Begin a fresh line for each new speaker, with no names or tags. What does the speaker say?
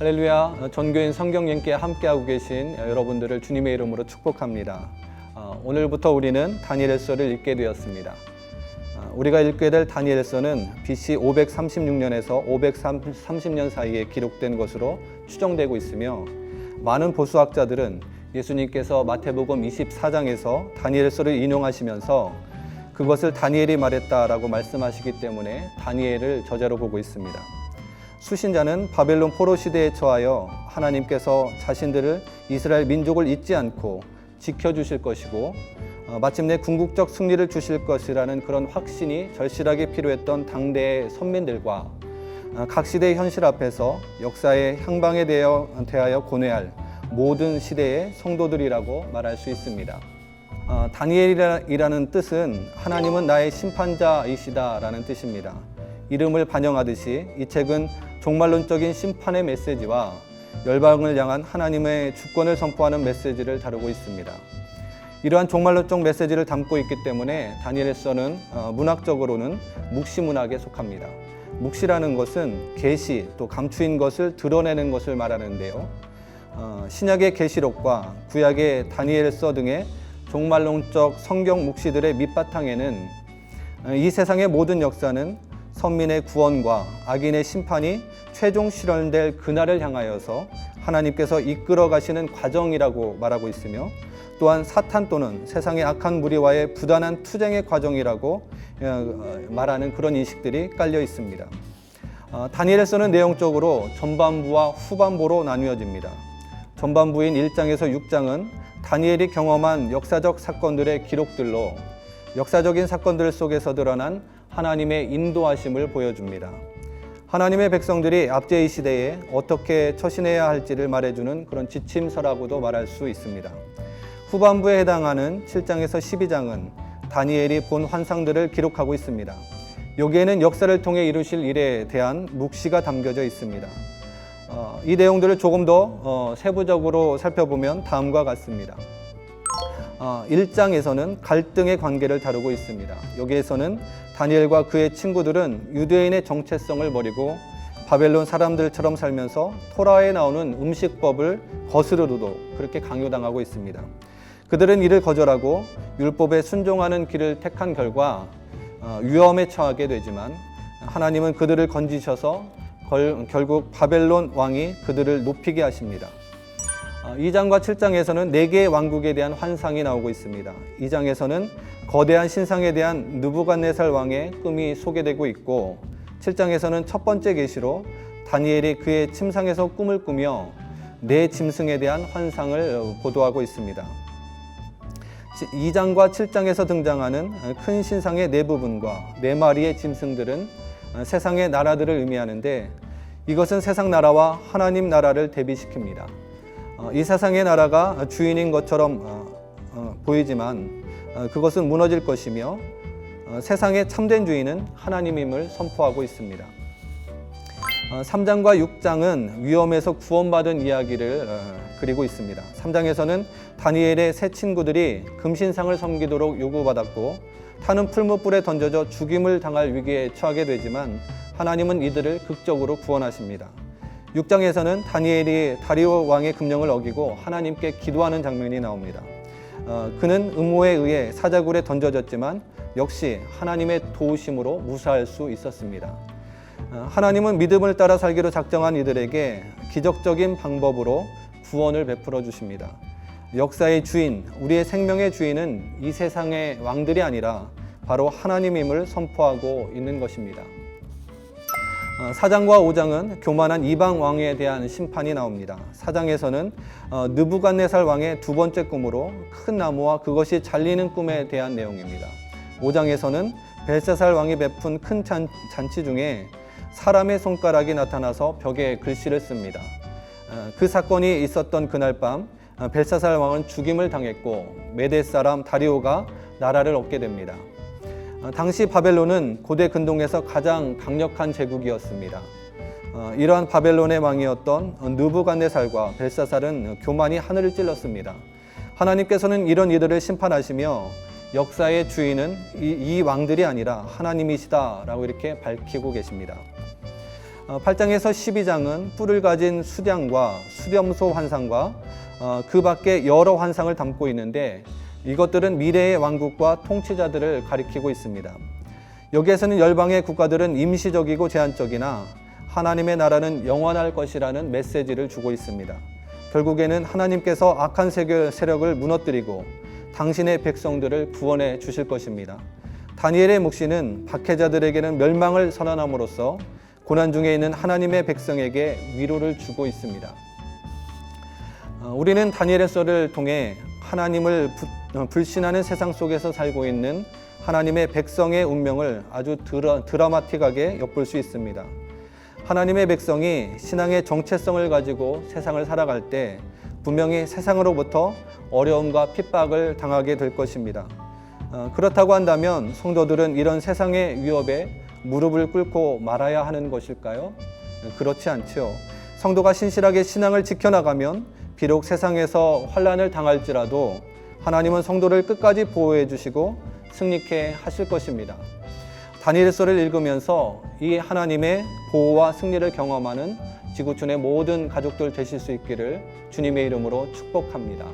할렐루야, 전교인 성경연께 함께하고 계신 여러분들을 주님의 이름으로 축복합니다. 오늘부터 우리는 다니엘서를 읽게 되었습니다. 우리가 읽게 될 다니엘서는 BC 536년에서 530년 사이에 기록된 것으로 추정되고 있으며, 많은 보수학자들은 예수님께서 마태복음 24장에서 다니엘서를 인용하시면서 그것을 다니엘이 말했다라고 말씀하시기 때문에 다니엘을 저자로 보고 있습니다. 수신자는 바벨론 포로 시대에 처하여 하나님께서 자신들을 이스라엘 민족을 잊지 않고 지켜주실 것이고 마침내 궁극적 승리를 주실 것이라는 그런 확신이 절실하게 필요했던 당대의 선민들과 각 시대의 현실 앞에서 역사의 향방에 대하여 고뇌할 모든 시대의 성도들이라고 말할 수 있습니다. 다니엘이라는 뜻은 하나님은 나의 심판자이시다라는 뜻입니다. 이름을 반영하듯이 이 책은 종말론적인 심판의 메시지와 열방을 향한 하나님의 주권을 선포하는 메시지를 다루고 있습니다. 이러한 종말론적 메시지를 담고 있기 때문에 다니엘서는 문학적으로는 묵시문학에 속합니다. 묵시라는 것은 계시 또 감추인 것을 드러내는 것을 말하는데요. 신약의 계시록과 구약의 다니엘서 등의 종말론적 성경 묵시들의 밑바탕에는 이 세상의 모든 역사는 선민의 구원과 악인의 심판이 최종 실현될 그날을 향하여서 하나님께서 이끌어 가시는 과정이라고 말하고 있으며, 또한 사탄 또는 세상의 악한 무리와의 부단한 투쟁의 과정이라고 말하는 그런 인식들이 깔려 있습니다. 다니엘서는 내용적으로 전반부와 후반부로 나뉘어집니다. 전반부인 1장에서 6장은 다니엘이 경험한 역사적 사건들의 기록들로 역사적인 사건들 속에서 드러난 하나님의 인도하심을 보여줍니다. 하나님의 백성들이 압제의 시대에 어떻게 처신해야 할지를 말해주는 그런 지침서라고도 말할 수 있습니다. 후반부에 해당하는 7장에서 12장은 다니엘이 본 환상들을 기록하고 있습니다. 여기에는 역사를 통해 이루실 일에 대한 묵시가 담겨져 있습니다. 이 내용들을 조금 더 세부적으로 살펴보면 다음과 같습니다. 1장에서는 갈등의 관계를 다루고 있습니다. 여기에서는 다니엘과 그의 친구들은 유대인의 정체성을 버리고 바벨론 사람들처럼 살면서 토라에 나오는 음식법을 거스르르도 그렇게 강요당하고 있습니다. 그들은 이를 거절하고 율법에 순종하는 길을 택한 결과 위험에 처하게 되지만, 하나님은 그들을 건지셔서 결국 바벨론 왕이 그들을 높이게 하십니다. 2장과 7장에서는 4개의 왕국에 대한 환상이 나오고 있습니다. 2장에서는 거대한 신상에 대한 느부갓네살 왕의 꿈이 소개되고 있고, 7장에서는 첫 번째 계시로 다니엘이 그의 침상에서 꿈을 꾸며 4짐승에 대한 환상을 보도하고 있습니다. 2장과 7장에서 등장하는 큰 신상의 4부분과 4마리의 짐승들은 세상의 나라들을 의미하는데, 이것은 세상 나라와 하나님 나라를 대비시킵니다. 이 세상의 나라가 주인인 것처럼 보이지만 그것은 무너질 것이며, 세상의 참된 주인은 하나님임을 선포하고 있습니다. 3장과 6장은 위험에서 구원받은 이야기를 그리고 있습니다. 3장에서는 다니엘의 세 친구들이 금신상을 섬기도록 요구받았고 타는 풀무불에 던져져 죽임을 당할 위기에 처하게 되지만, 하나님은 이들을 극적으로 구원하십니다. 6장에서는 다니엘이 다리오 왕의 금령을 어기고 하나님께 기도하는 장면이 나옵니다. 그는 음모에 의해 사자굴에 던져졌지만 역시 하나님의 도우심으로 무사할 수 있었습니다. 하나님은 믿음을 따라 살기로 작정한 이들에게 기적적인 방법으로 구원을 베풀어 주십니다. 역사의 주인, 우리의 생명의 주인은 이 세상의 왕들이 아니라 바로 하나님임을 선포하고 있는 것입니다. 4장과 5장은 교만한 이방 왕에 대한 심판이 나옵니다. 4장에서는 느부갓네살 왕의 두 번째 꿈으로 큰 나무와 그것이 잘리는 꿈에 대한 내용입니다. 5장에서는 벨사살 왕이 베푼 큰 잔치 중에 사람의 손가락이 나타나서 벽에 글씨를 씁니다. 그 사건이 있었던 그날 밤 벨사살 왕은 죽임을 당했고 메대 사람 다리오가 나라를 얻게 됩니다. 당시 바벨론은 고대 근동에서 가장 강력한 제국이었습니다. 이러한 바벨론의 왕이었던 느부갓네살과 벨사살은 교만이 하늘을 찔렀습니다. 하나님께서는 이런 이들을 심판하시며 역사의 주인은 이 왕들이 아니라 하나님이시다라고 이렇게 밝히고 계십니다. 8장에서 12장은 뿔을 가진 수량과 수렴소 환상과 그 밖에 여러 환상을 담고 있는데 이것들은 미래의 왕국과 통치자들을 가리키고 있습니다. 여기에서는 열방의 국가들은 임시적이고 제한적이나 하나님의 나라는 영원할 것이라는 메시지를 주고 있습니다. 결국에는 하나님께서 악한 세력을 무너뜨리고 당신의 백성들을 구원해 주실 것입니다. 다니엘의 묵시는 박해자들에게는 멸망을 선언함으로써 고난 중에 있는 하나님의 백성에게 위로를 주고 있습니다. 우리는 다니엘의 썰을 통해 하나님을 불신하는 세상 속에서 살고 있는 하나님의 백성의 운명을 아주 드라마틱하게 엿볼 수 있습니다. 하나님의 백성이 신앙의 정체성을 가지고 세상을 살아갈 때 분명히 세상으로부터 어려움과 핍박을 당하게 될 것입니다. 그렇다고 한다면 성도들은 이런 세상의 위협에 무릎을 꿇고 말아야 하는 것일까요? 그렇지 않죠. 성도가 신실하게 신앙을 지켜나가면 비록 세상에서 환난을 당할지라도 하나님은 성도를 끝까지 보호해 주시고 승리케 하실 것입니다. 다니엘서를 읽으면서 이 하나님의 보호와 승리를 경험하는 지구촌의 모든 가족들 되실 수 있기를 주님의 이름으로 축복합니다.